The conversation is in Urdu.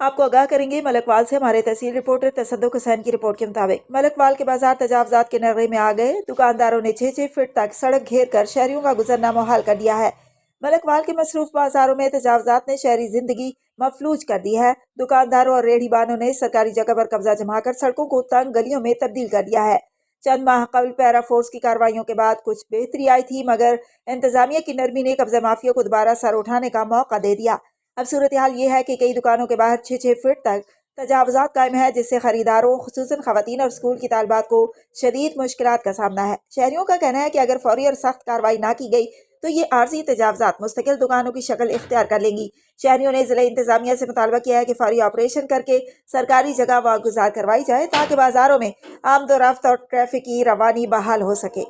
آپ کو آگاہ کریں گے ملکوال سے ہمارے تحصیل رپورٹر تصدق حسین کی رپورٹ کے مطابق ملکوال کے بازار تجاوزات کے نغے میں آ گئے۔ دکانداروں نے 6 فٹ تک سڑک گھیر کر شہریوں کا گزرنا محال کر دیا ہے۔ ملکوال کے مصروف بازاروں میں تجاوزات نے شہری زندگی مفلوج کر دی ہے۔ دکانداروں اور ریڑھی بانوں نے سرکاری جگہ پر قبضہ جما کر سڑکوں کو تنگ گلیوں میں تبدیل کر دیا ہے۔ چند ماہ قبل پیرا فورس کی کارروائیوں کے بعد کچھ بہتری آئی تھی، مگر انتظامیہ کی نرمی نے قبضہ مافیا کو دوبارہ سر اٹھانے کا موقع دے دیا۔ اب صورتحال یہ ہے کہ کئی دکانوں کے باہر 6 فٹ تک تجاوزات قائم ہے، جس سے خریداروں خصوصاً خواتین اور اسکول کی طالبات کو شدید مشکلات کا سامنا ہے۔ شہریوں کا کہنا ہے کہ اگر فوری اور سخت کارروائی نہ کی گئی تو یہ عارضی تجاوزات مستقل دکانوں کی شکل اختیار کر لیں گی۔ شہریوں نے ضلع انتظامیہ سے مطالبہ کیا ہے کہ فوری آپریشن کر کے سرکاری جگہ واگزار کروائی جائے تاکہ بازاروں میں آمد و رفت اور ٹریفک کی روانی بحال ہو سکے۔